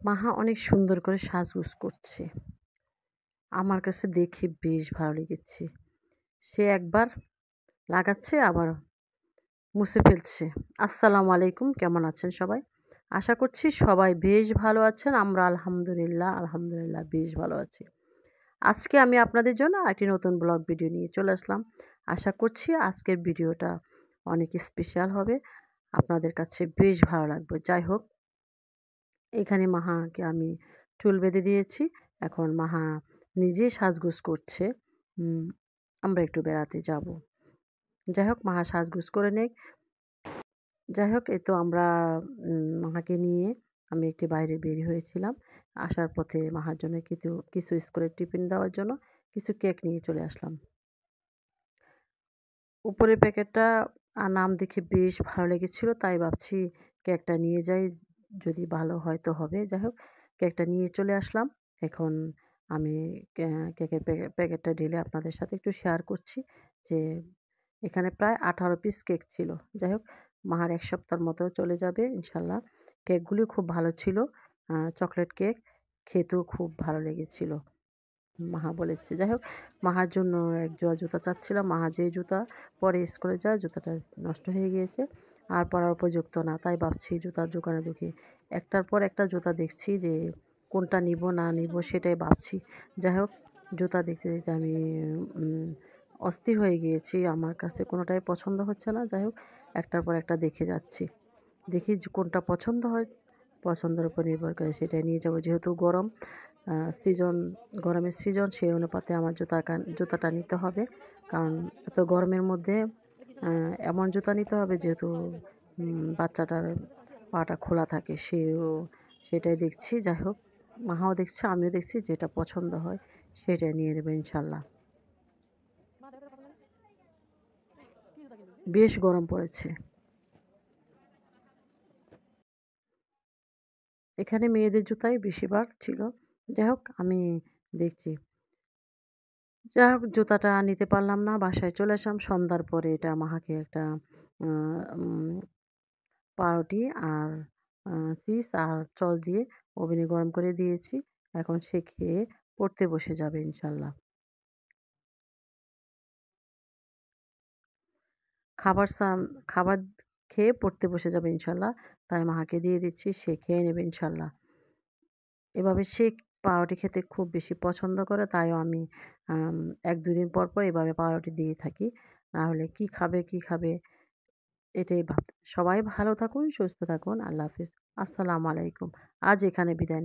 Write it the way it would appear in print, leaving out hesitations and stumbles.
মাহা অনেক সুন্দর করে সাজগোজ করছে। আমার কাছে দেখে বেশ ভালো লেগেছে। সে একবার লাগাচ্ছে আবার মুছে ফেলছে। আসসালামু আলাইকুম, কেমন আছেন সবাই? আশা করছি সবাই বেশ ভালো আছেন। আমরা আলহামদুলিল্লাহ বেশ ভালো আছি। আজকে আমি আপনাদের জন্য একটি নতুন ব্লগ ভিডিও নিয়ে চলে আসলাম। আশা করছি আজকের ভিডিওটা অনেক স্পেশাল হবে, আপনাদের কাছে বেশ ভালো লাগবে। যাই হোক, এখানে মাহাকে আমি চুল বেঁধে দিয়েছি। এখন মাহা নিজেই সাজগোজ করছে। উম, আমরা একটু বেড়াতে যাব। যাই হোক, মাহা সাজগোজ করে নেক। যাই হোক, এই তো আমরা মাহাকে নিয়ে আমি একটু বাইরে বের হয়েছিলাম। আসার পথে মাহার জন্য কিছু কিছু স্কুলের টিফিন দেওয়ার জন্য কিছু কেক নিয়ে চলে আসলাম। উপরের প্যাকেটটা নাম দেখে বেশ ভালো লেগেছিল, তাই ভাবছি কেকটা নিয়ে যাই, যদি ভালো হয় তো হবে। যাই হোক, কেকটা নিয়ে চলে আসলাম। এখন আমি কেকের প্যাকেটটা ঢেলে আপনাদের সাথে একটু শেয়ার করছি যে এখানে প্রায় 18 পিস কেক ছিল। যাই হোক, মাহার 1 সপ্তাহের মতো চলে যাবে ইনশাল্লাহ। কেকগুলি খুব ভালো ছিল। চকলেট কেক, খেতেও খুব ভালো লেগেছিল। মাহা বলেছে। যাই হোক, মাহার জন্য এক জোড়া জুতা চাচ্ছিলাম। মাহা যে জুতা পরে স্কুলে যায়, জুতাটা নষ্ট হয়ে গিয়েছে, আর পরার উপযুক্ত না। তাই ভাবছি জুতার দোকানে ঢুকে একটার পর একটা জুতা দেখছি যে কোনটা নিব না নিব সেটাই ভাবছি। যাই হোক, জুতা দেখতে দেখতে আমি অস্থির হয়ে গিয়েছি। আমার কাছে কোনোটাই পছন্দ হচ্ছে না। যাই হোক, একটার পর একটা দেখে যাচ্ছি। দেখি যে কোনটা পছন্দ হয়, পছন্দের উপর নির্ভর করে সেটাই নিয়ে যাব। যেহেতু গরম সিজন, গরমের সিজন, সেই অনুপাতে আমার জুতাটা নিতে হবে। কারণ এত গরমের মধ্যে এমন জুতা নিতে হবে যেহেতু বাচ্চাটার পাটা খোলা থাকে, সেটাই দেখছি। যাই হোক, মাহাও দেখছে, আমিও দেখছি, যেটা পছন্দ হয় সেটাই নিয়ে নেবো ইনশাল্লাহ। বেশ গরম পড়েছে। এখানে মেয়েদের জুতাই বেশিরভাগ ছিল। যাই হোক, আমি দেখছি। যাই হোক, জুতাটা নিতে পারলাম না, বাসায় চলে আসলাম সন্ধ্যার পরে। এটা মাহাকে একটা পাউরুটি আর চিজ আর সস দিয়ে ওভেনে গরম করে দিয়েছি। এখন সে খেয়ে পড়তে বসে যাবে ইনশাল্লাহ। খাবার সাম খাবার খেয়ে পড়তে বসে যাবে ইনশাল্লাহ। তাই মাহাকে দিয়ে দিচ্ছি, সে খেয়ে নেবে ইনশাল্লাহ। এভাবে সে পাউরুটি খেতে খুব বেশি পছন্দ করে, তাইও আমি ১-২ দিন পর পর এভাবে পাউরুটি দিয়ে থাকি। না হলে কী খাবে, কী খাবে, এটাই ভাবতে। সবাই ভালো থাকুন, সুস্থ থাকুন। আল্লাহ হাফিজ। আসসালামু আলাইকুম। আজ এখানে বিদায়।